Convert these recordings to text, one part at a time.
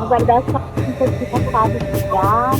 Aguardar só um pouquinho a Fábio chegar.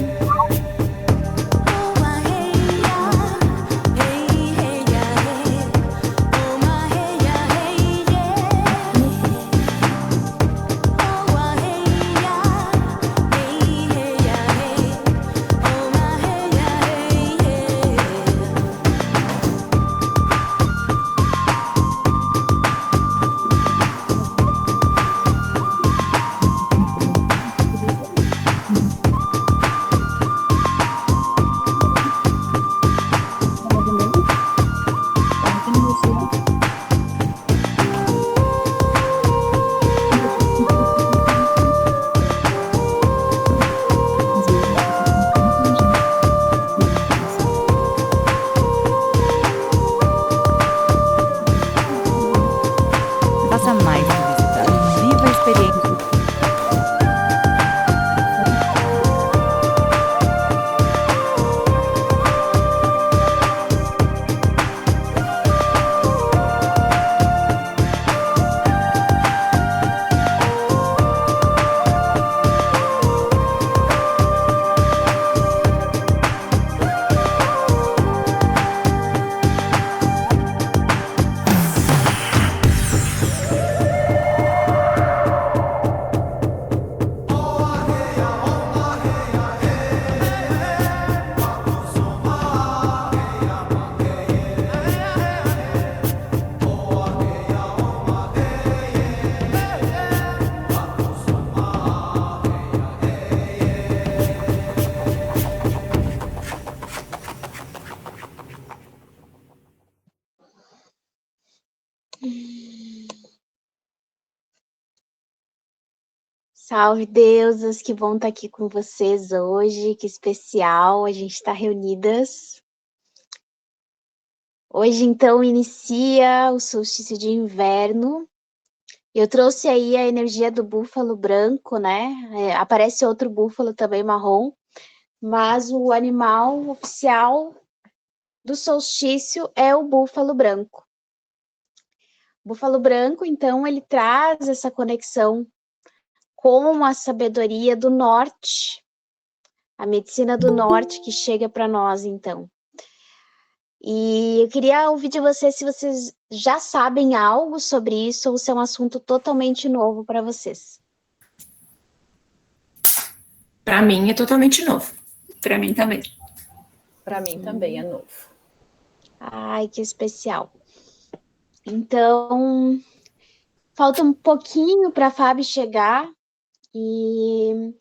Faça mais publicidade. Viva a experiência. Salve, deusas, que bom estar aqui com vocês hoje, que especial, a gente está reunidas. Hoje, então, inicia o solstício de inverno. Eu trouxe aí a energia do búfalo branco, né? Aparece outro búfalo também marrom, mas o animal oficial do solstício é o búfalo branco. O búfalo branco, então, ele traz essa conexão com a sabedoria do norte, a medicina do norte que chega para nós, então. E eu queria ouvir de vocês se vocês já sabem algo sobre isso ou se é um assunto totalmente novo para vocês. Para mim é totalmente novo. Para mim também. Para mim também é novo. Ai, que especial. Então, falta um pouquinho para a Fábio chegar e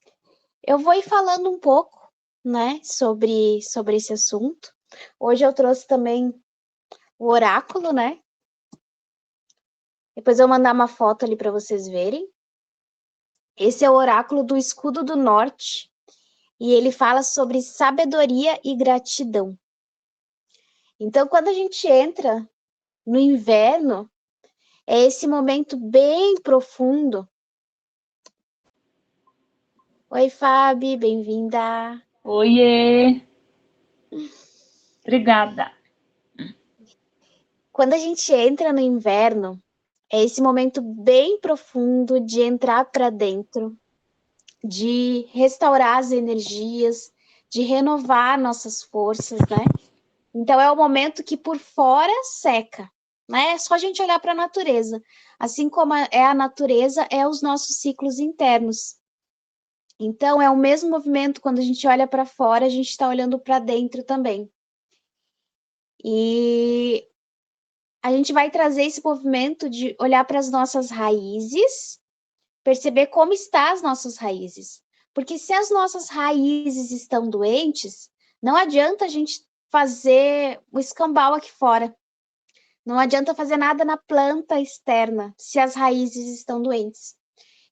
eu vou ir falando um pouco, né, sobre esse assunto. Hoje eu trouxe também o oráculo, né? Depois eu vou mandar uma foto ali para vocês verem. Esse é o oráculo do escudo do norte e ele fala sobre sabedoria e gratidão. Então, quando a gente entra no inverno, é esse momento bem profundo. Oi, Fábio, bem-vinda. Oiê! Obrigada. Quando a gente entra no inverno, é esse momento bem profundo de entrar para dentro, de restaurar as energias, de renovar nossas forças, né? Então é o momento que por fora seca, né? É só a gente olhar para a natureza. Assim como é a natureza, é os nossos ciclos internos. Então é o mesmo movimento quando a gente olha para fora, a gente está olhando para dentro também. E a gente vai trazer esse movimento de olhar para as nossas raízes, perceber como estão as nossas raízes. Porque se as nossas raízes estão doentes, não adianta a gente fazer o escambau aqui fora. Não adianta fazer nada na planta externa se as raízes estão doentes.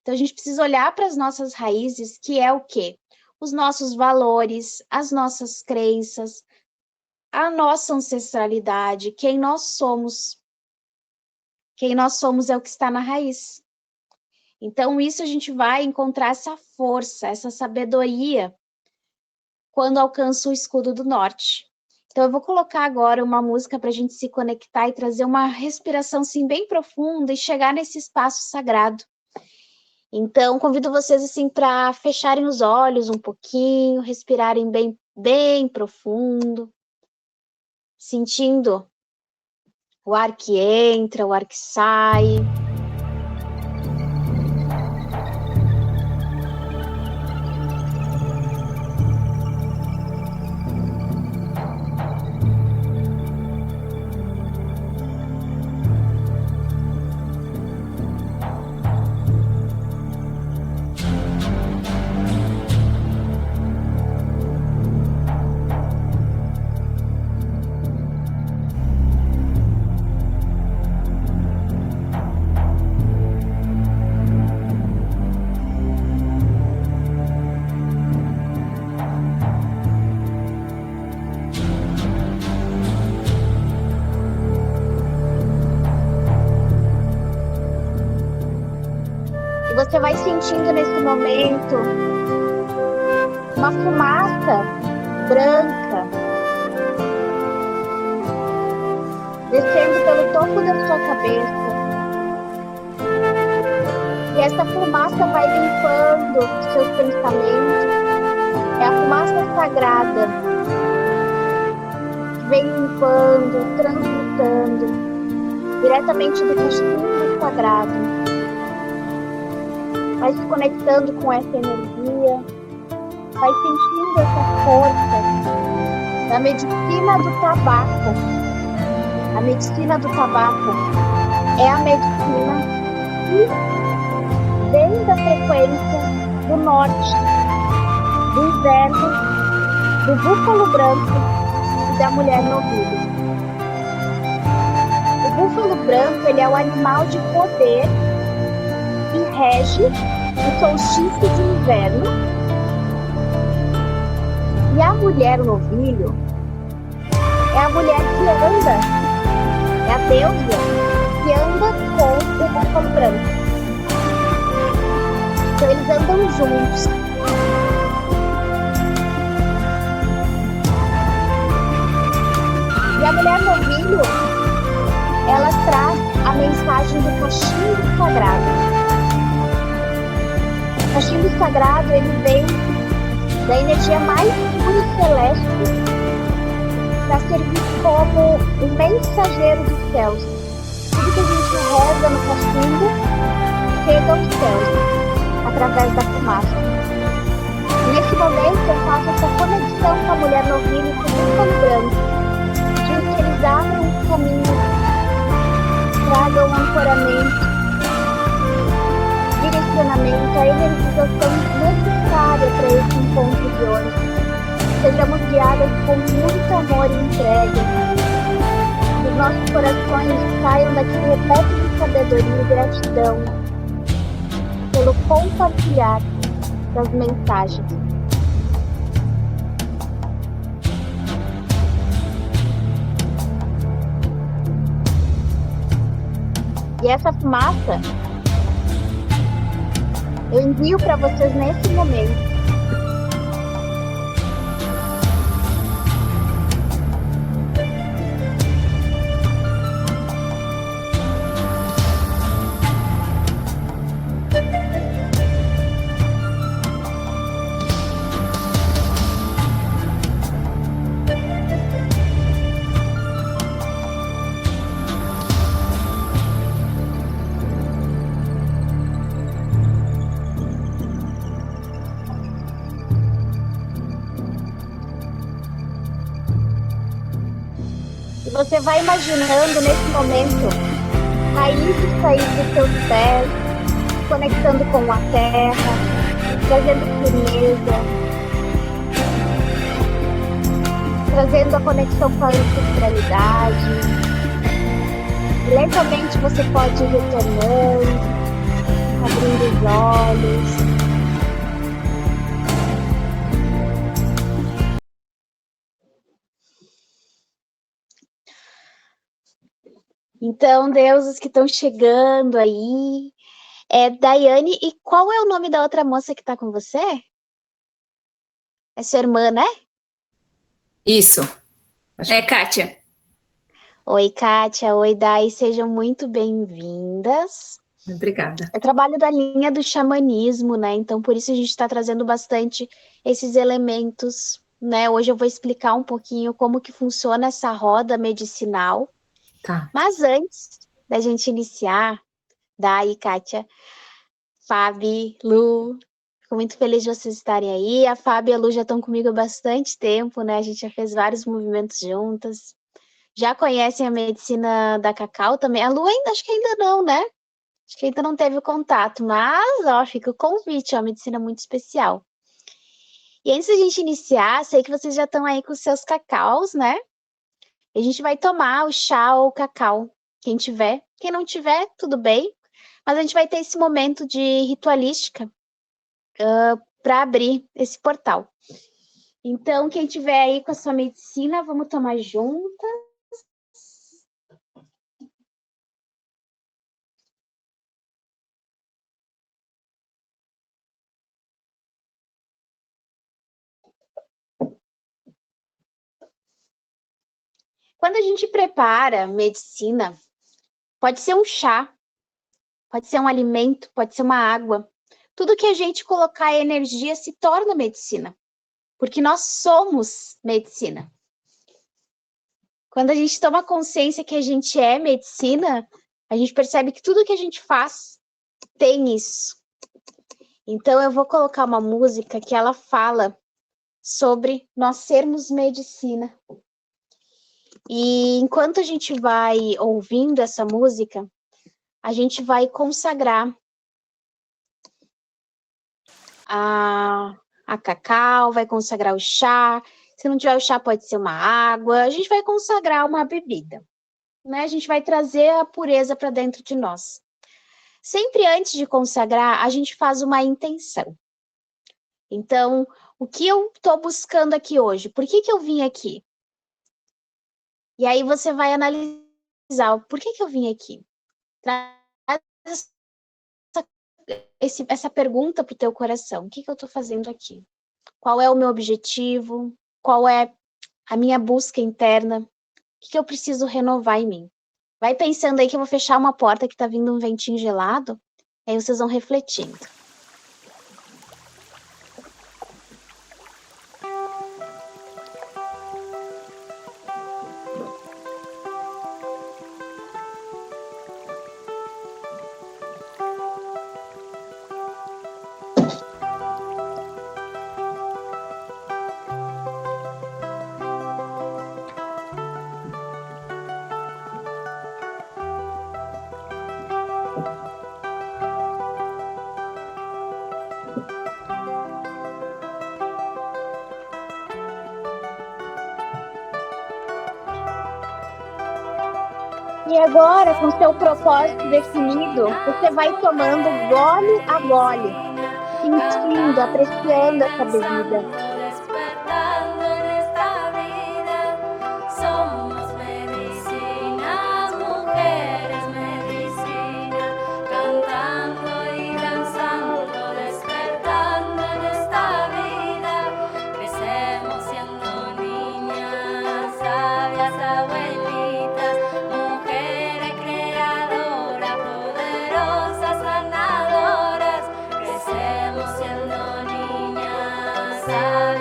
Então a gente precisa olhar para as nossas raízes, que é o quê? Os nossos valores, as nossas crenças, a nossa ancestralidade, quem nós somos. Quem nós somos é o que está na raiz. Então, isso a gente vai encontrar essa força, essa sabedoria, quando alcança o escudo do norte. Então, eu vou colocar agora uma música para a gente se conectar e trazer uma respiração assim, bem profunda e chegar nesse espaço sagrado. Então, convido vocês assim para fecharem os olhos um pouquinho, respirarem bem, bem profundo, sentindo o ar que entra, o ar que sai. E você vai sentindo nesse momento uma fumaça branca descendo pelo topo da sua cabeça. E essa fumaça vai limpando os seus pensamentos. É a fumaça sagrada que vem limpando, transmutando diretamente do cachimbo sagrado. Vai se conectando com essa energia, vai sentindo essa força da medicina do tabaco. A medicina do tabaco é a medicina que vem da frequência do norte, do inverno, do búfalo branco e da mulher novilho. O búfalo branco, ele é o animal de poder que rege o solstício de inverno, e a mulher novilho é a mulher que anda, é a deusa que anda com o búfalo branco. Então eles andam juntos. E a mulher novilho, ela traz a mensagem do cachimbo sagrado. O cachimbo sagrado, ele vem da energia mais pura e celeste para servir como o mensageiro dos céus. Tudo que a gente reza no cachimbo chega aos céus através da fumaça. E nesse momento eu faço essa conexão com a mulher novilha e com o búfalo branco, de que eles abram um caminho, tragam um ancoramento, direcionamento, a energização necessária para esse encontro de hoje. Sejamos guiadas com muito amor e entrega. Que os nossos corações saiam daqui repletos de sabedoria e gratidão pelo compartilhar das mensagens. E essa fumaça eu envio para vocês nesse momento. Você vai imaginando nesse momento raízes saindo dos seus pés, conectando com a terra, trazendo firmeza, trazendo a conexão com a ancestralidade. E lentamente você pode ir retornando, abrindo os olhos. Então, deuses que estão chegando aí. Daiane, e qual é o nome da outra moça que está com você? É sua irmã, né? Isso. É, Kátia. Oi, Kátia. Oi, Dai. Sejam muito bem-vindas. Obrigada. Eu trabalho da linha do xamanismo, né? Então, por isso a gente está trazendo bastante esses elementos, né? Hoje eu vou explicar um pouquinho como que funciona essa roda medicinal. Tá. Mas antes da gente iniciar, Dai, Kátia, Fabi, Lu, fico muito feliz de vocês estarem aí. A Fabi e a Lu já estão comigo há bastante tempo, né? A gente já fez vários movimentos juntas. Já conhecem a medicina da Cacau também. A Lu ainda, acho que ainda não, né? Acho que ainda não teve o contato, mas, ó, fica o convite, ó, uma medicina muito especial. E antes da gente iniciar, sei que vocês já estão aí com os seus cacaus, né? E a gente vai tomar o chá ou o cacau, quem tiver. Quem não tiver, tudo bem. Mas a gente vai ter esse momento de ritualística para abrir esse portal. Então, quem tiver aí com a sua medicina, vamos tomar juntas. Quando a gente prepara medicina, pode ser um chá, pode ser um alimento, pode ser uma água. Tudo que a gente colocar energia se torna medicina, porque nós somos medicina. Quando a gente toma consciência que a gente é medicina, a gente percebe que tudo que a gente faz tem isso. Então eu vou colocar uma música que ela fala sobre nós sermos medicina. E enquanto a gente vai ouvindo essa música, a gente vai consagrar a cacau, vai consagrar o chá. Se não tiver o chá, pode ser uma água. A gente vai consagrar uma bebida, né? A gente vai trazer a pureza para dentro de nós. Sempre antes de consagrar, a gente faz uma intenção. Então, o que eu estou buscando aqui hoje? Por que eu vim aqui? E aí você vai analisar, por que eu vim aqui? Traz essa pergunta para o teu coração. O que eu estou fazendo aqui? Qual é o meu objetivo? Qual é a minha busca interna? O que eu preciso renovar em mim? Vai pensando aí que eu vou fechar uma porta que está vindo um ventinho gelado, aí vocês vão refletindo. E agora, com seu propósito definido, você vai tomando gole a gole, sentindo, apreciando essa bebida. Sabias,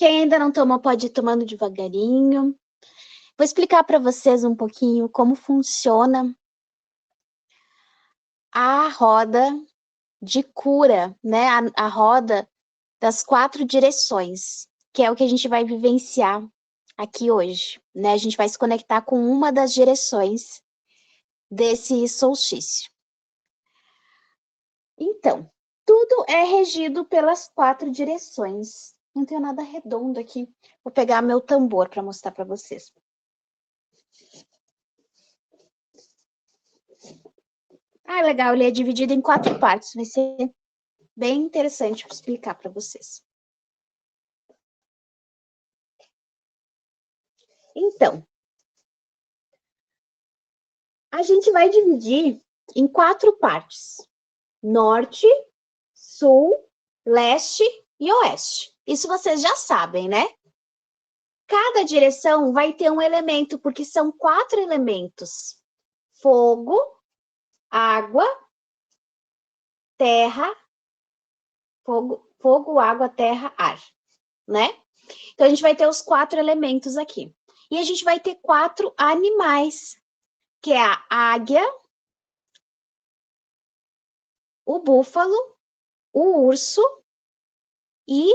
Quem ainda não tomou pode ir tomando devagarinho. Vou explicar para vocês um pouquinho como funciona a roda de cura, né? A roda das 4 direções, que é o que a gente vai vivenciar aqui hoje, né? A gente vai se conectar com uma das direções desse solstício. Então, tudo é regido pelas 4 direções. Não tenho nada redondo aqui. Vou pegar meu tambor para mostrar para vocês. Ah, legal, ele é dividido em 4 partes. Vai ser bem interessante explicar para vocês. Então, a gente vai dividir em 4 partes: norte, sul, leste e oeste. Isso vocês já sabem, né? Cada direção vai ter um elemento, porque são 4 elementos: fogo, água, terra, fogo, água, terra, ar, né? Então, a gente vai ter os 4 elementos aqui. E a gente vai ter 4 animais, que é a águia, o búfalo, o urso e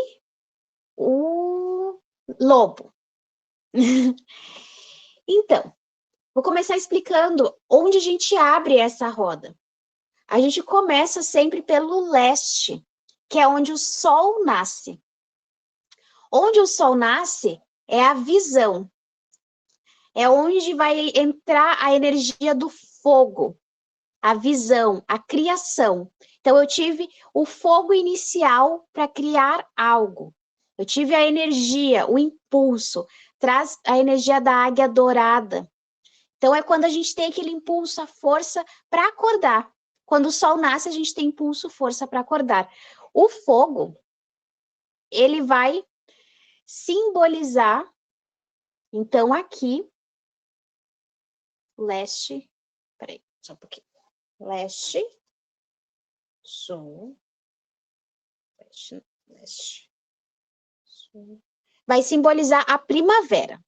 o lobo. Então, vou começar explicando onde a gente abre essa roda. A gente começa sempre pelo leste, que é onde o sol nasce. Onde o sol nasce é a visão. É onde vai entrar a energia do fogo, a visão, a criação. Então, eu tive o fogo inicial para criar algo. Eu tive a energia, o impulso, traz a energia da águia dourada. Então, é quando a gente tem aquele impulso, a força para acordar. Quando o sol nasce, a gente tem impulso, força para acordar. O fogo, ele vai simbolizar, então, aqui, leste, peraí, só um pouquinho. Leste, sul, leste, sul. Vai simbolizar a primavera,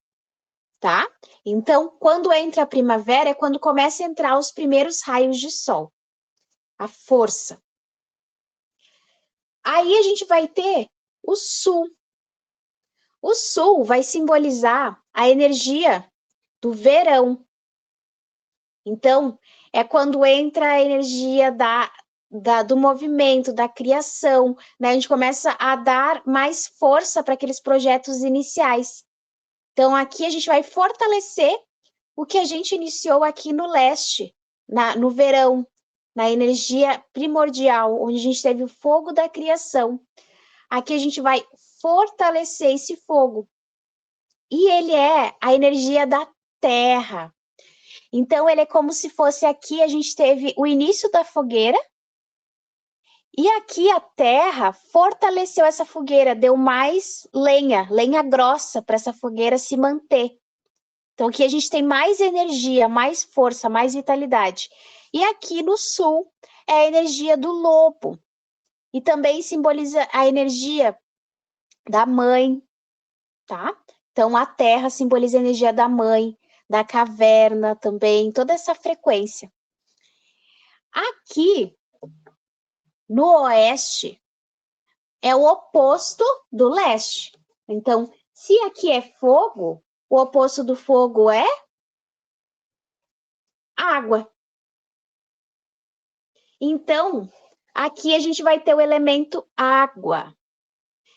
tá? Então, quando entra a primavera, é quando começa a entrar os primeiros raios de sol. A força. Aí a gente vai ter o sul. O sul vai simbolizar a energia do verão. Então, é quando entra a energia do movimento, da criação, né? A gente começa a dar mais força para aqueles projetos iniciais. Então, aqui a gente vai fortalecer o que a gente iniciou aqui no leste, no verão, na energia primordial, onde a gente teve o fogo da criação. Aqui a gente vai fortalecer esse fogo. E ele é a energia da terra. Então, ele é como se fosse aqui, a gente teve o início da fogueira, e aqui a terra fortaleceu essa fogueira, deu mais lenha grossa para essa fogueira se manter. Então, aqui a gente tem mais energia, mais força, mais vitalidade. E aqui no sul é a energia do lobo. E também simboliza a energia da mãe, tá? Então, a terra simboliza a energia da mãe, da caverna também, toda essa frequência. Aqui, no oeste, é o oposto do leste. Então, se aqui é fogo, o oposto do fogo é água. Então, aqui a gente vai ter o elemento água.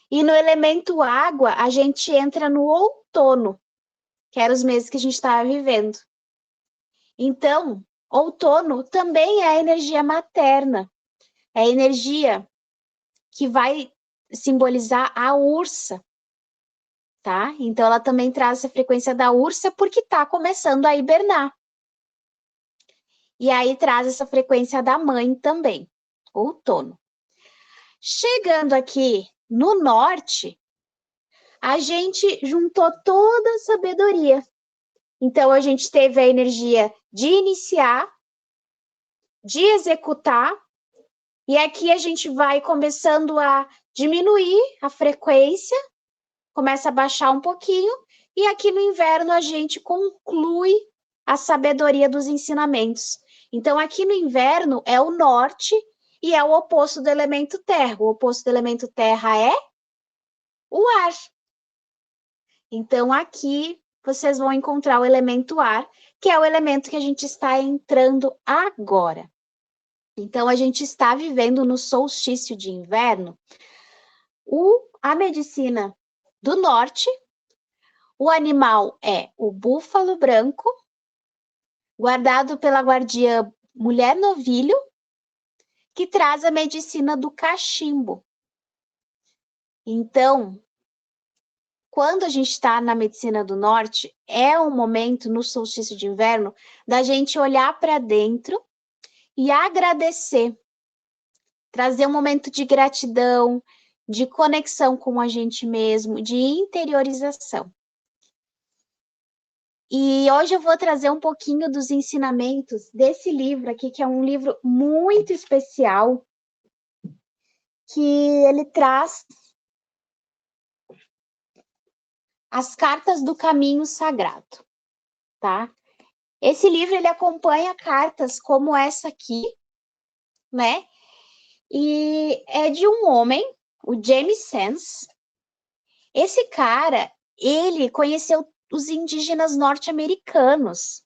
E no elemento água, a gente entra no outono, que eram os meses que a gente estava vivendo. Então, outono também é a energia materna. É a energia que vai simbolizar a ursa, tá? Então, ela também traz essa frequência da ursa porque está começando a hibernar. E aí traz essa frequência da mãe também, outono. Chegando aqui no norte, a gente juntou toda a sabedoria. Então, a gente teve a energia de iniciar, de executar, e aqui a gente vai começando a diminuir a frequência começa a baixar um pouquinho, e aqui no inverno a gente conclui a sabedoria dos ensinamentos. Então, aqui no inverno é o norte e é o oposto do elemento terra. O oposto do elemento terra é o ar. Então, aqui vocês vão encontrar o elemento ar, que é o elemento que a gente está entrando agora. Então, a gente está vivendo no solstício de inverno. A medicina do norte, o animal é o búfalo branco, guardado pela guardiã Mulher Novilho, que traz a medicina do cachimbo. Então, quando a gente está na medicina do norte, é um momento, no solstício de inverno, da gente olhar para dentro e agradecer. Trazer um momento de gratidão, de conexão com a gente mesmo, de interiorização. E hoje eu vou trazer um pouquinho dos ensinamentos desse livro aqui, que é um livro muito especial, que ele traz as cartas do caminho sagrado, tá? Esse livro, ele acompanha cartas como essa aqui, né? E é de um homem, o James Sands. Esse cara, ele conheceu os indígenas norte-americanos.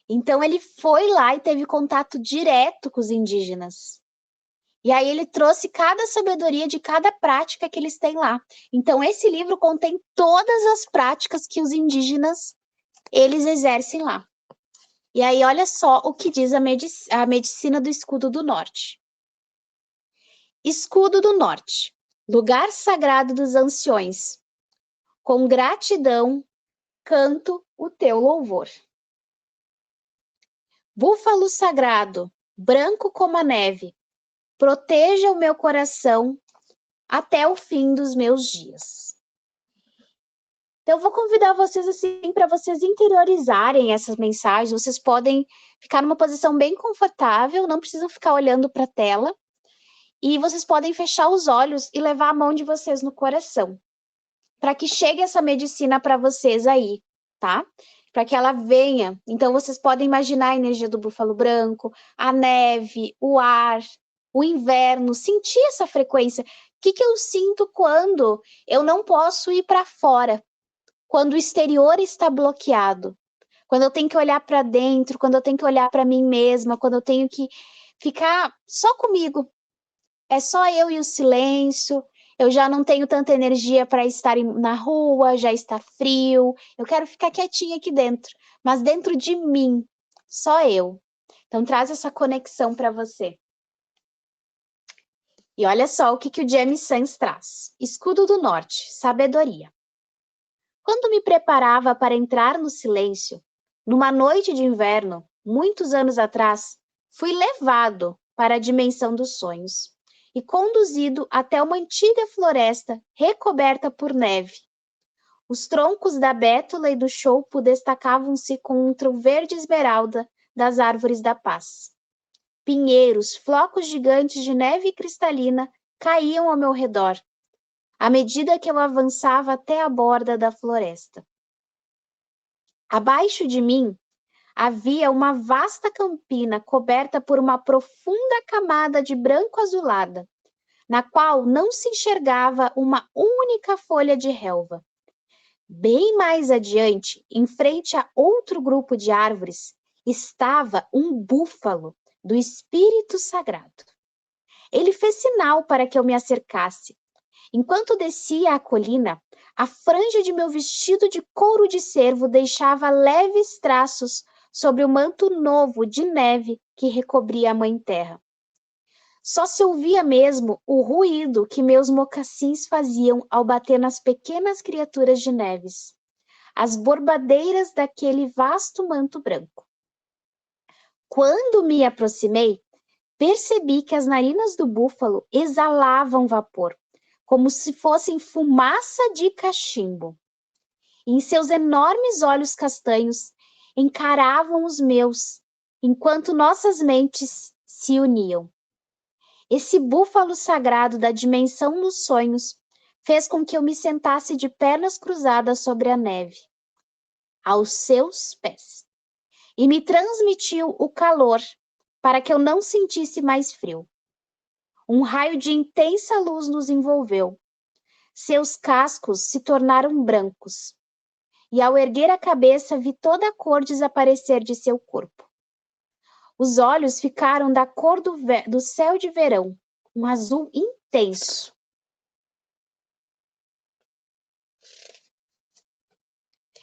Então, ele foi lá e teve contato direto com os indígenas. E aí, ele trouxe cada sabedoria de cada prática que eles têm lá. Então, esse livro contém todas as práticas que os indígenas, eles exercem lá. E aí, olha só o que diz a medicina do escudo do norte. Escudo do norte, lugar sagrado dos anciões. Com gratidão, canto o teu louvor. Búfalo sagrado, branco como a neve, proteja o meu coração até o fim dos meus dias. Então, eu vou convidar vocês assim para vocês interiorizarem essas mensagens. Vocês podem ficar numa posição bem confortável, não precisam ficar olhando para a tela. E vocês podem fechar os olhos e levar a mão de vocês no coração, para que chegue essa medicina para vocês aí, tá? Para que ela venha. Então, vocês podem imaginar a energia do búfalo branco, a neve, o ar, o inverno, sentir essa frequência. O que eu sinto quando eu não posso ir para fora? Quando o exterior está bloqueado? Quando eu tenho que olhar para dentro, quando eu tenho que olhar para mim mesma, quando eu tenho que ficar só comigo. É só eu e o silêncio, eu já não tenho tanta energia para estar na rua, já está frio, eu quero ficar quietinha aqui dentro, mas dentro de mim, só eu. Então, traz essa conexão para você. E olha só o que o James Sands traz. Escudo do Norte, sabedoria. Quando me preparava para entrar no silêncio, numa noite de inverno, muitos anos atrás, fui levado para a dimensão dos sonhos e conduzido até uma antiga floresta recoberta por neve. Os troncos da bétula e do choupo destacavam-se contra o verde esmeralda das árvores da paz. Pinheiros, flocos gigantes de neve cristalina caíam ao meu redor, à medida que eu avançava até a borda da floresta. Abaixo de mim, havia uma vasta campina coberta por uma profunda camada de branco azulada, na qual não se enxergava uma única folha de relva. Bem mais adiante, em frente a outro grupo de árvores, estava um búfalo do espírito sagrado. Ele fez sinal para que eu me acercasse. Enquanto descia a colina, a franja de meu vestido de couro de cervo deixava leves traços sobre o manto novo de neve que recobria a Mãe Terra. Só se ouvia mesmo o ruído que meus mocassins faziam ao bater nas pequenas criaturas de neves, as borbadeiras daquele vasto manto branco. Quando me aproximei, percebi que as narinas do búfalo exalavam vapor, como se fossem fumaça de cachimbo. E em seus enormes olhos castanhos encaravam os meus, enquanto nossas mentes se uniam. Esse búfalo sagrado da dimensão dos sonhos fez com que eu me sentasse de pernas cruzadas sobre a neve, aos seus pés, e me transmitiu o calor para que eu não sentisse mais frio. Um raio de intensa luz nos envolveu. Seus cascos se tornaram brancos, e ao erguer a cabeça vi toda a cor desaparecer de seu corpo. Os olhos ficaram da cor do céu de verão, um azul intenso.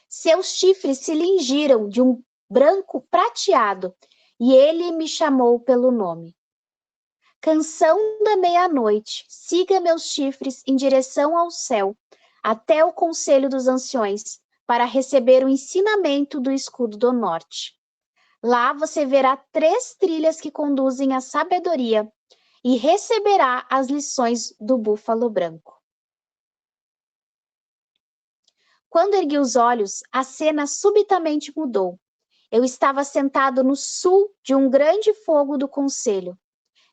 Seus chifres se cingiram de um branco prateado, e ele me chamou pelo nome. Canção da meia-noite, siga meus chifres em direção ao céu, até o conselho dos anciões, para receber o ensinamento do escudo do norte. Lá você verá 3 trilhas que conduzem à sabedoria e receberá as lições do búfalo branco. Quando ergui os olhos, a cena subitamente mudou. Eu estava sentado no sul de um grande fogo do conselho.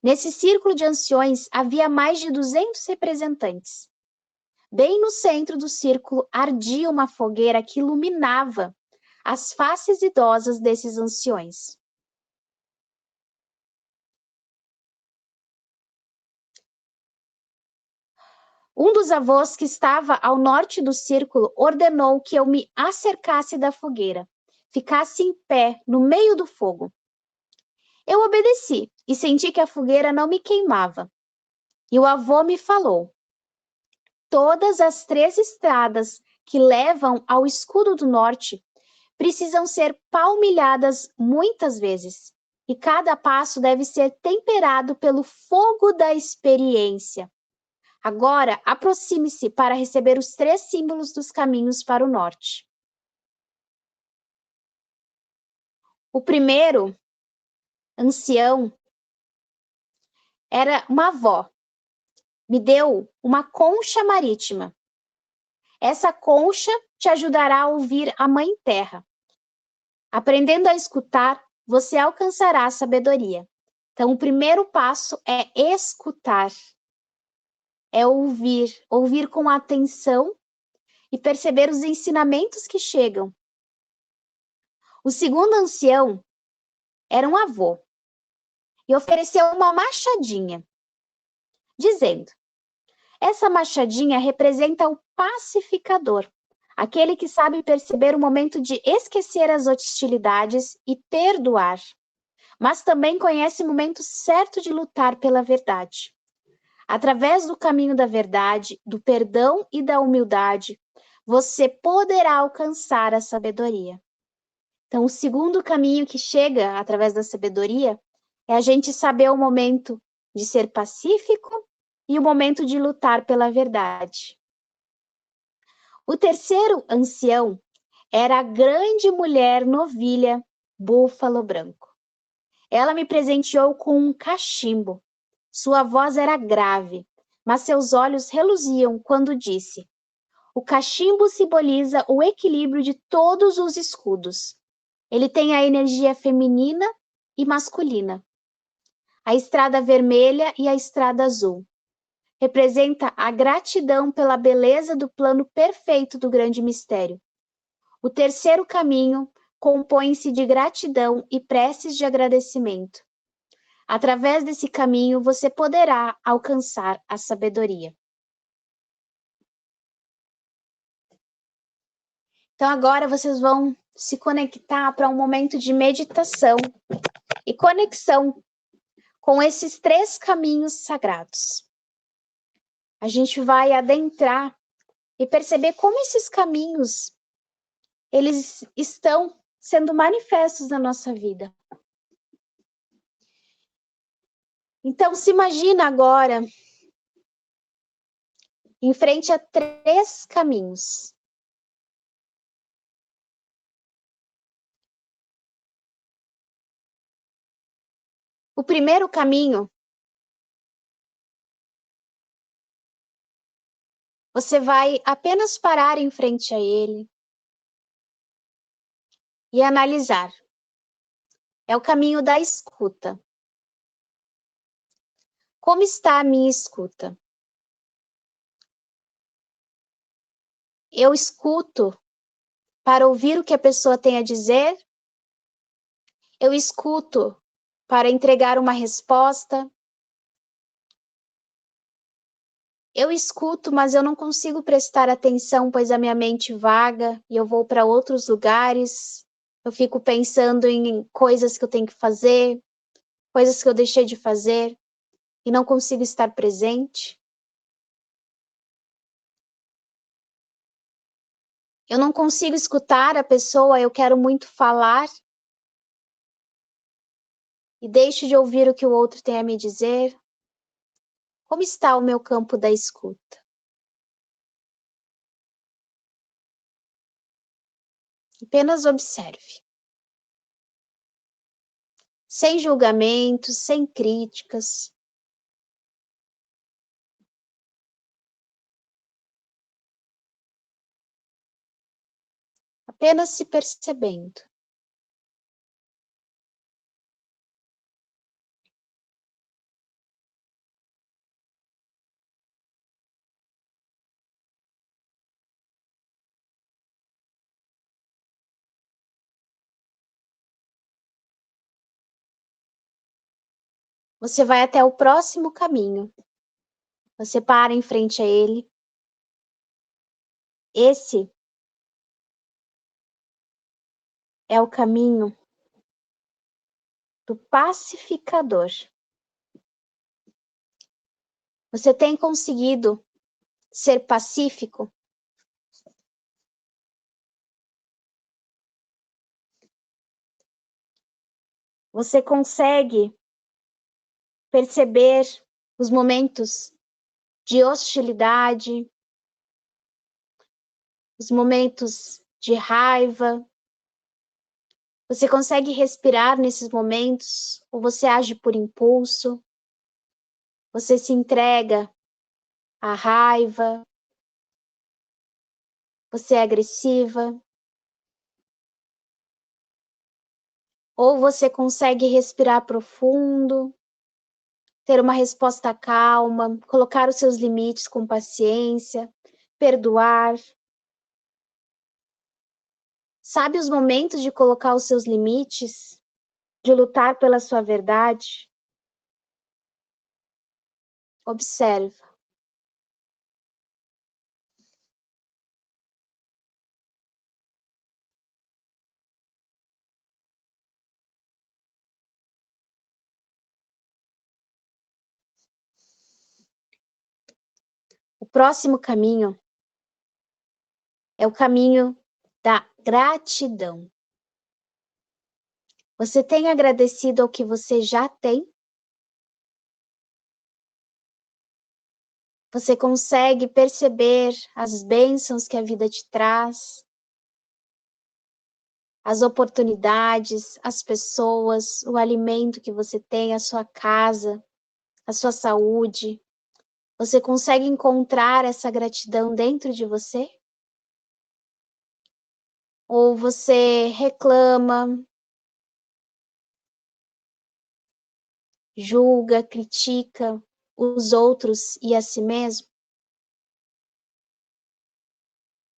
Nesse círculo de anciões havia mais de 200 representantes. Bem no centro do círculo ardia uma fogueira que iluminava as faces idosas desses anciões. Um dos avós que estava ao norte do círculo ordenou que eu me acercasse da fogueira, ficasse em pé no meio do fogo. Eu obedeci e senti que a fogueira não me queimava. E o avô me falou: todas as 3 estradas que levam ao escudo do norte precisam ser palmilhadas muitas vezes, e cada passo deve ser temperado pelo fogo da experiência. Agora, aproxime-se para receber os 3 símbolos dos caminhos para o norte. O primeiro ancião era uma avó. Me deu uma concha marítima. Essa concha te ajudará a ouvir a Mãe Terra. Aprendendo a escutar, você alcançará a sabedoria. Então, o primeiro passo é escutar. É ouvir com atenção e perceber os ensinamentos que chegam. O segundo ancião era um avô e ofereceu uma machadinha, dizendo: essa machadinha representa o pacificador, aquele que sabe perceber o momento de esquecer as hostilidades e perdoar, mas também conhece o momento certo de lutar pela verdade. Através do caminho da verdade, do perdão e da humildade, você poderá alcançar a sabedoria. Então, o segundo caminho que chega através da sabedoria é a gente saber o momento de ser pacífico e o momento de lutar pela verdade. O terceiro ancião era a grande mulher novilha Búfalo Branco. Ela me presenteou com um cachimbo. Sua voz era grave, mas seus olhos reluziam quando disse: o cachimbo simboliza o equilíbrio de todos os escudos. Ele tem a energia feminina e masculina. A estrada vermelha e a estrada azul. Representa a gratidão pela beleza do plano perfeito do grande mistério. O terceiro caminho compõe-se de gratidão e preces de agradecimento. Através desse caminho, você poderá alcançar a sabedoria. Então, agora vocês vão se conectar para um momento de meditação e conexão com esses 3 caminhos sagrados. A gente vai adentrar e perceber como esses caminhos eles estão sendo manifestos na nossa vida. Então, se imagina agora em frente a 3 caminhos. O primeiro caminho, você vai apenas parar em frente a ele e analisar. É o caminho da escuta. Como está a minha escuta? Eu escuto para ouvir o que a pessoa tem a dizer? Eu escuto para entregar uma resposta? Eu escuto, mas eu não consigo prestar atenção, pois a minha mente vaga e eu vou para outros lugares. Eu fico pensando em coisas que eu tenho que fazer, coisas que eu deixei de fazer e não consigo estar presente. Eu não consigo escutar a pessoa, eu quero muito falar e deixo de ouvir o que o outro tem a me dizer. Como está o meu campo da escuta? Apenas observe. Sem julgamentos, sem críticas. Apenas se percebendo. Você vai até o próximo caminho. Você para em frente a ele. Esse é o caminho do pacificador. Você tem conseguido ser pacífico? Você consegue perceber os momentos de hostilidade, os momentos de raiva? Você consegue respirar nesses momentos ou você age por impulso? Você se entrega à raiva? Você é agressiva? Ou você consegue respirar profundo, ter uma resposta calma, colocar os seus limites com paciência, perdoar? Sabe os momentos de colocar os seus limites, de lutar pela sua verdade? Observa. O próximo caminho é o caminho da gratidão. Você tem agradecido ao que você já tem? Você consegue perceber as bênçãos que a vida te traz? As oportunidades, as pessoas, o alimento que você tem, a sua casa, a sua saúde? Você consegue encontrar essa gratidão dentro de você? Ou você reclama, julga, critica os outros e a si mesmo?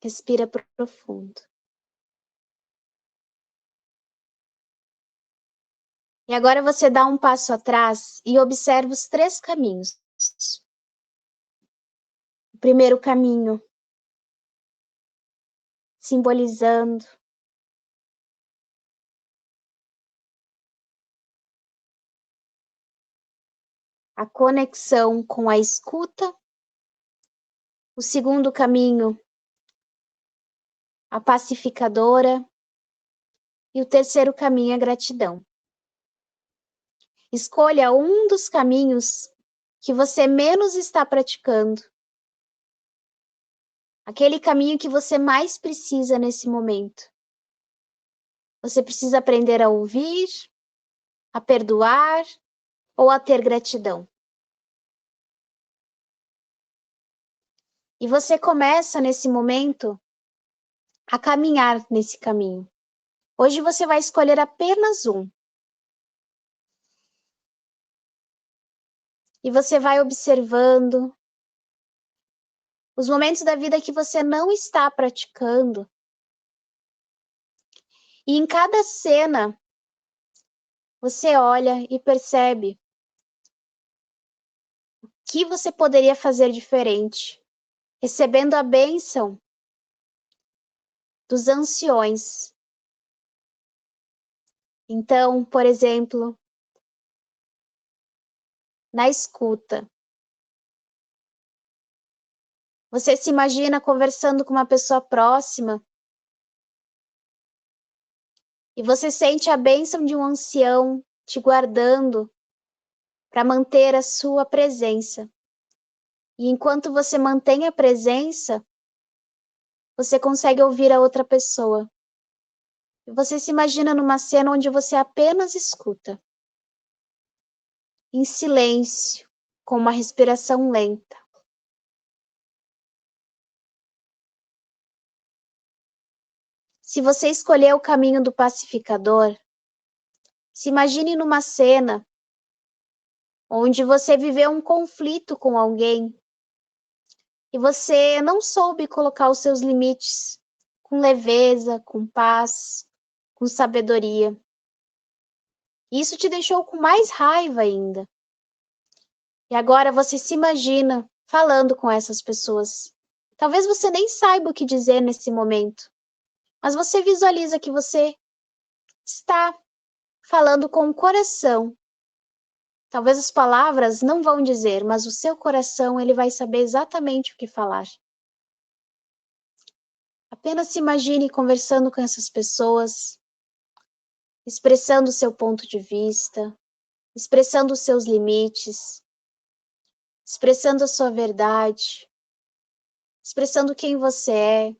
Respira profundo. E agora você dá um passo atrás e observa os 3 caminhos. O primeiro caminho, simbolizando a conexão com a escuta. O segundo caminho, a pacificadora. E o terceiro caminho, a gratidão. Escolha um dos caminhos que você menos está praticando. Aquele caminho que você mais precisa nesse momento. Você precisa aprender a ouvir, a perdoar ou a ter gratidão. E você começa nesse momento a caminhar nesse caminho. Hoje você vai escolher apenas um. E você vai observando os momentos da vida que você não está praticando. E em cada cena, você olha e percebe o que você poderia fazer diferente, recebendo a bênção dos anciões. Então, por exemplo, na escuta, você se imagina conversando com uma pessoa próxima e você sente a bênção de um ancião te guardando para manter a sua presença. E enquanto você mantém a presença, você consegue ouvir a outra pessoa. E você se imagina numa cena onde você apenas escuta, em silêncio, com uma respiração lenta. Se você escolher o caminho do pacificador, se imagine numa cena onde você viveu um conflito com alguém e você não soube colocar os seus limites com leveza, com paz, com sabedoria. Isso te deixou com mais raiva ainda. E agora você se imagina falando com essas pessoas. Talvez você nem saiba o que dizer nesse momento, mas você visualiza que você está falando com o coração. Talvez as palavras não vão dizer, mas o seu coração ele vai saber exatamente o que falar. Apenas se imagine conversando com essas pessoas, expressando o seu ponto de vista, expressando os seus limites, expressando a sua verdade, expressando quem você é,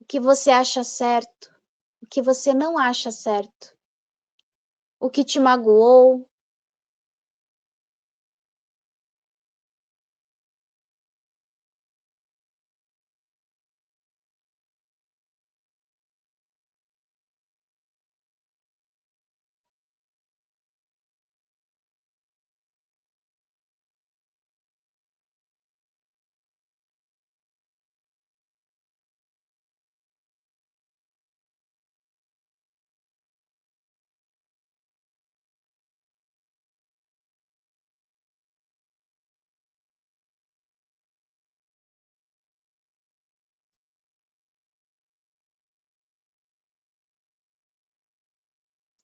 o que você acha certo, o que você não acha certo, o que te magoou.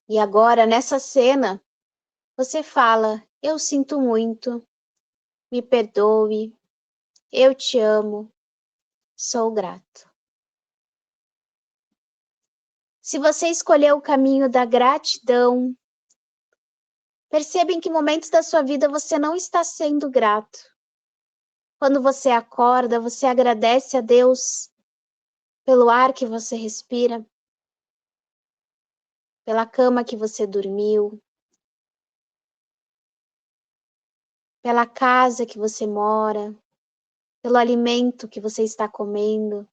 E agora, nessa cena, você fala: eu sinto muito, me perdoe, eu te amo, sou grato. Se você escolher o caminho da gratidão, perceba em que momentos da sua vida você não está sendo grato. Quando você acorda, você agradece a Deus pelo ar que você respira, pela cama que você dormiu, pela casa que você mora, pelo alimento que você está comendo,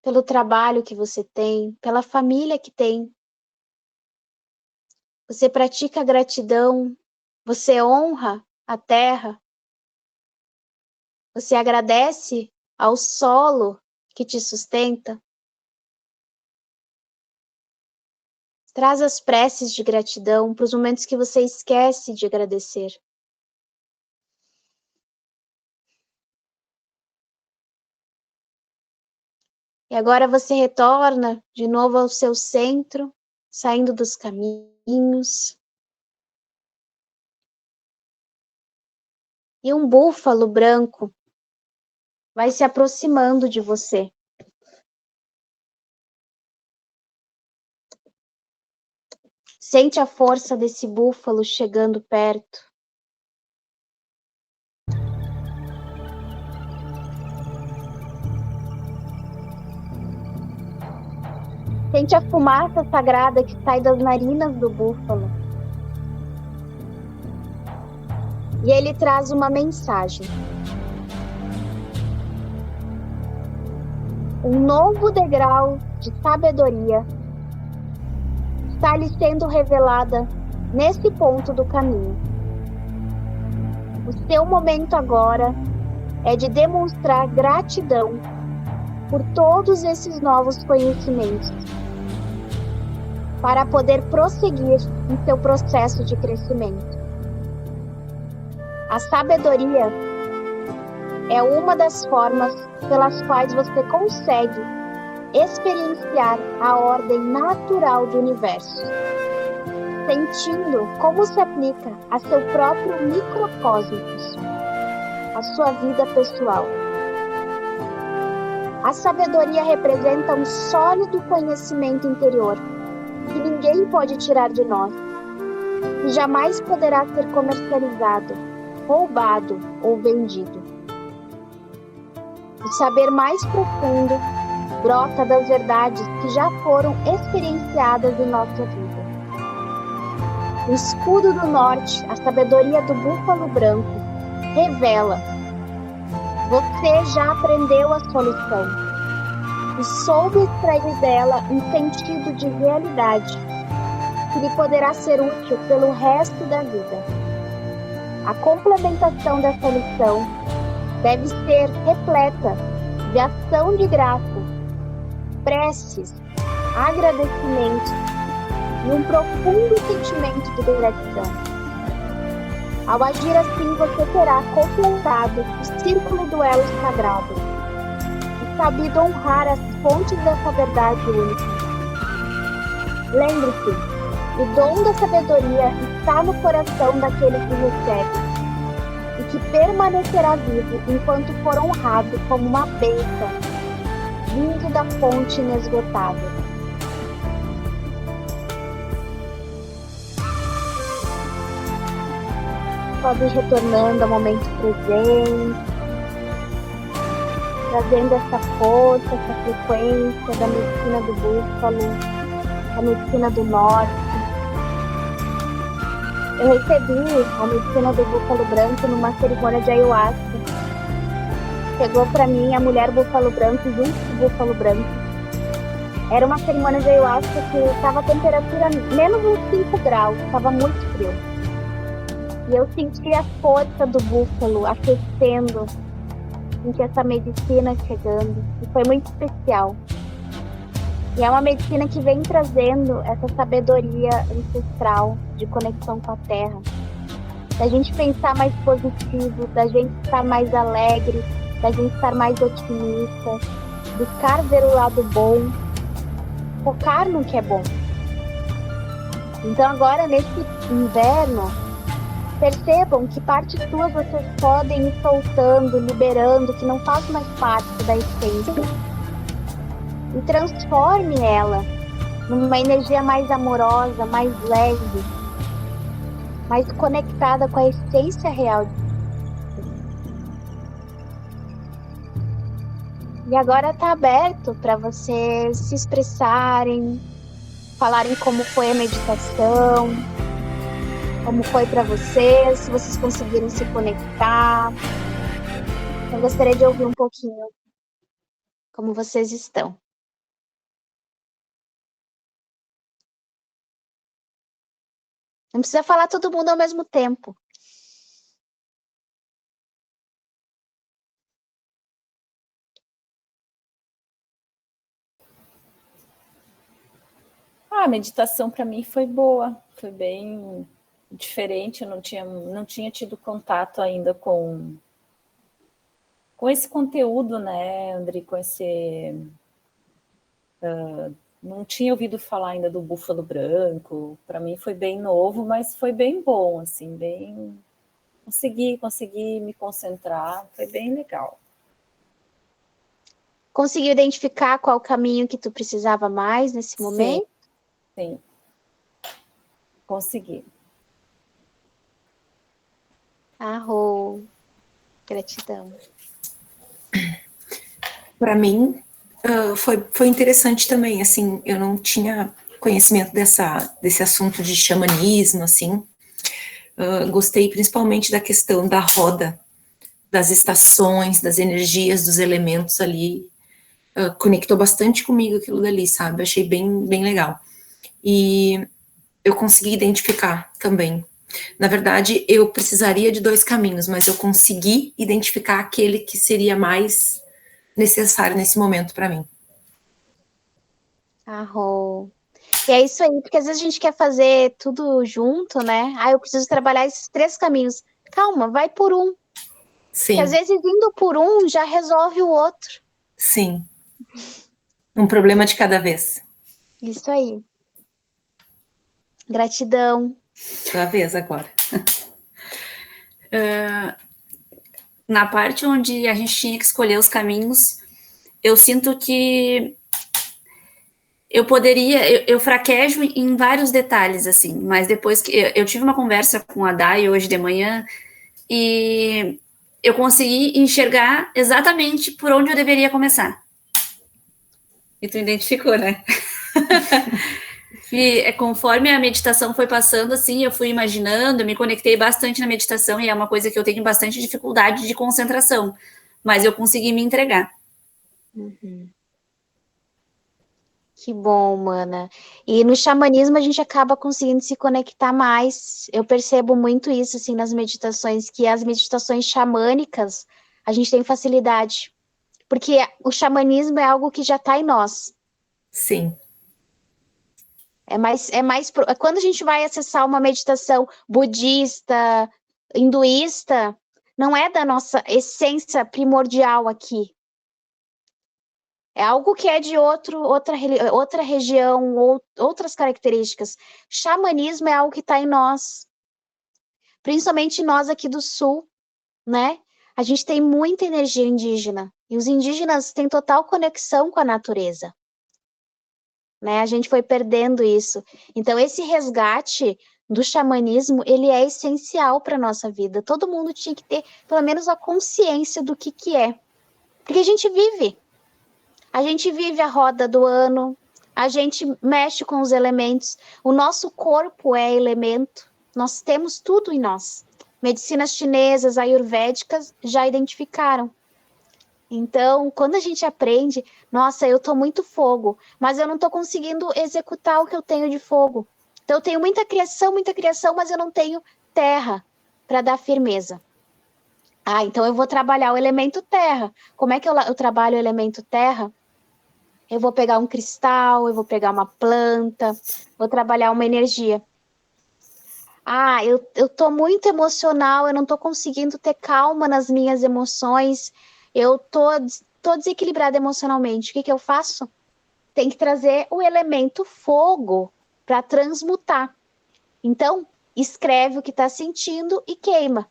pelo trabalho que você tem, pela família que tem. Você pratica a gratidão, você honra a terra, você agradece ao solo que te sustenta. Traz as preces de gratidão para os momentos que você esquece de agradecer. E agora você retorna de novo ao seu centro, saindo dos caminhos. E um búfalo branco vai se aproximando de você. Sente a força desse búfalo chegando perto. Sente a fumaça sagrada que sai das narinas do búfalo. E ele traz uma mensagem. Um novo degrau de sabedoria está lhe sendo revelada nesse ponto do caminho. O seu momento agora é de demonstrar gratidão por todos esses novos conhecimentos, para poder prosseguir em seu processo de crescimento. A sabedoria é uma das formas pelas quais você consegue experienciar a ordem natural do universo, sentindo como se aplica a seu próprio microcosmos, a sua vida pessoal. A sabedoria representa um sólido conhecimento interior que ninguém pode tirar de nós, e jamais poderá ser comercializado, roubado ou vendido. O saber mais profundo brota das verdades que já foram experienciadas em nossa vida. O escudo do norte, a sabedoria do búfalo branco, revela: você já aprendeu a sua lição e soube extrair dela um sentido de realidade que lhe poderá ser útil pelo resto da vida. A complementação dessa lição deve ser repleta de ação de graça, preces, agradecimentos e um profundo sentimento de gratidão. Ao agir assim, você terá completado o círculo do elo sagrado e sabido honrar as fontes dessa verdade única. Lembre-se, o dom da sabedoria está no coração daquele que recebe e que permanecerá vivo enquanto for honrado como uma bênção vindo da fonte inesgotável. Pode ir retornando ao momento presente, trazendo essa força, essa frequência da medicina do búfalo, da medicina do norte. Eu recebi a medicina do búfalo branco numa cerimônia de ayahuasca. Chegou para mim a mulher búfalo branco junto com o búfalo branco. Era uma cerimônia de ayahuasca que estava a temperatura menos de 5 graus, estava muito frio. E eu senti a força do búfalo aquecendo, senti essa medicina chegando, e foi muito especial. E é uma medicina que vem trazendo essa sabedoria ancestral de conexão com a terra, da gente pensar mais positivo, da gente estar mais alegre, da gente estar mais otimista, buscar ver o lado bom, focar no que é bom. Então agora, nesse inverno, percebam que partes suas vocês podem ir soltando, liberando, que não faz mais parte da essência. E transforme ela numa energia mais amorosa, mais leve, mais conectada com a essência real. E agora está aberto para vocês se expressarem, falarem como foi a meditação, como foi para vocês, se vocês conseguiram se conectar. Eu gostaria de ouvir um pouquinho como vocês estão. Não precisa falar todo mundo ao mesmo tempo. A meditação para mim foi boa, foi bem diferente. Eu não tinha tido contato ainda com esse conteúdo, né, André, com esse... não tinha ouvido falar ainda do búfalo branco. Para mim foi bem novo, mas foi bem bom, assim, bem... Consegui me concentrar, foi bem legal. Conseguiu identificar qual o caminho que tu precisava mais nesse momento? Sim, consegui. Arrou. Gratidão. Para mim, foi interessante também, assim, eu não tinha conhecimento desse assunto de xamanismo, assim. Gostei principalmente da questão da roda, das estações, das energias, dos elementos ali. Conectou bastante comigo aquilo dali, sabe? Achei bem, bem legal. E eu consegui identificar também Na verdade, eu precisaria de 2 caminhos, mas eu consegui identificar aquele que seria mais necessário nesse momento para mim. Arro. E é isso aí, porque às vezes a gente quer fazer tudo junto, né? Ah, eu preciso trabalhar esses 3 caminhos. Calma, vai por um. Porque às Sim, vezes indo por um já resolve o outro. sim. Um problema de cada vez. Isso aí. Gratidão. Sua vez agora. Na parte onde a gente tinha que escolher os caminhos, eu sinto que eu poderia, eu fraquejo em vários detalhes, assim, mas depois que eu tive uma conversa com a Dai hoje de manhã e eu consegui enxergar exatamente por onde eu deveria começar. E tu identificou, né? E conforme a meditação foi passando, assim, eu fui imaginando, eu me conectei bastante na meditação e é uma coisa que eu tenho bastante dificuldade de concentração, mas eu consegui me entregar. Uhum. Que bom, mana. E no xamanismo a gente acaba conseguindo se conectar mais. Eu percebo muito isso, assim, nas meditações, que as meditações xamânicas a gente tem facilidade. Porque o xamanismo é algo que já está em nós. Sim, Quando a gente vai acessar uma meditação budista, hinduísta, não é da nossa essência primordial aqui. É algo que é de outra região, outras características. Xamanismo é algo que está em nós, principalmente nós aqui do sul, né? A gente tem muita energia indígena e os indígenas têm total conexão com a natureza, né? A gente foi perdendo isso. Então, esse resgate do xamanismo, ele é essencial para a nossa vida. Todo mundo tinha que ter, pelo menos, a consciência do que é. Porque a gente vive. A gente vive a roda do ano, a gente mexe com os elementos. O nosso corpo é elemento. Nós temos tudo em nós. Medicinas chinesas, ayurvédicas já identificaram. Então, quando a gente aprende, nossa, eu tô muito fogo, mas eu não tô conseguindo executar o que eu tenho de fogo. Então, eu tenho muita criação, mas eu não tenho terra para dar firmeza. Ah, então eu vou trabalhar o elemento terra. Como é que eu trabalho o elemento terra? Eu vou pegar um cristal, eu vou pegar uma planta, vou trabalhar uma energia. Ah, eu tô muito emocional, eu não tô conseguindo ter calma nas minhas emoções, tô desequilibrada emocionalmente. O que eu faço? Tem que trazer o elemento fogo para transmutar. Então, escreve o que está sentindo e queima.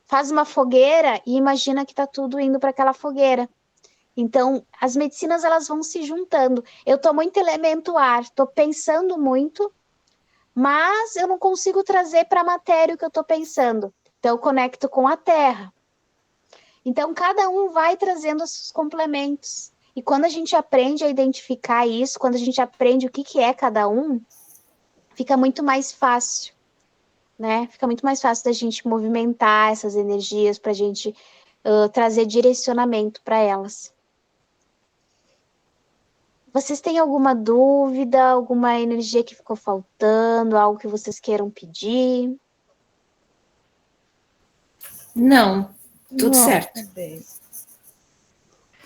Faz uma fogueira e imagina que está tudo indo para aquela fogueira. Então, as medicinas elas vão se juntando. Eu tô muito elemento ar, tô pensando muito, mas eu não consigo trazer para a matéria o que eu tô pensando. Então, eu conecto com a terra. Então, cada um vai trazendo os seus complementos. E quando a gente aprende a identificar isso, quando a gente aprende o que é cada um, fica muito mais fácil, né? Fica muito mais fácil da gente movimentar essas energias para a gente trazer direcionamento para elas. Vocês têm alguma dúvida, alguma energia que ficou faltando, algo que vocês queiram pedir? não, tudo Não, certo. tá bem.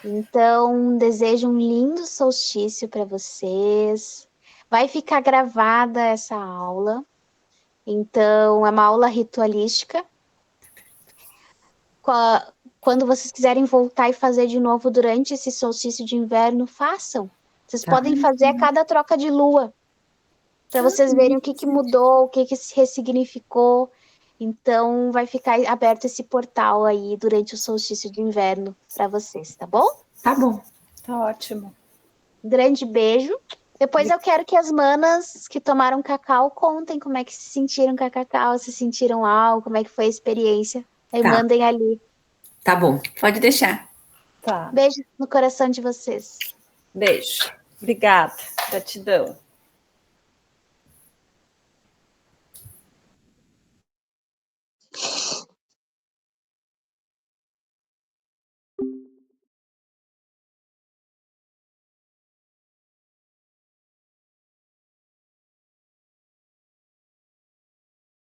Então, desejo um lindo solstício para vocês. Vai ficar gravada essa aula. Então, é uma aula ritualística. Quando vocês quiserem voltar e fazer de novo durante esse solstício de inverno, façam. Vocês Tá. podem fazer a cada troca de lua, para vocês verem o que mudou, o que se ressignificou. Então, vai ficar aberto esse portal aí durante o solstício de inverno para vocês, tá bom? Tá bom. Tá ótimo. Grande beijo. Depois eu quero que as manas que tomaram cacau contem como é que se sentiram com a cacau, se sentiram algo, como é que foi a experiência. Aí Tá. mandem ali. Tá bom. Pode deixar. Tá. Beijo no coração de vocês. Beijo. Obrigada. Gratidão.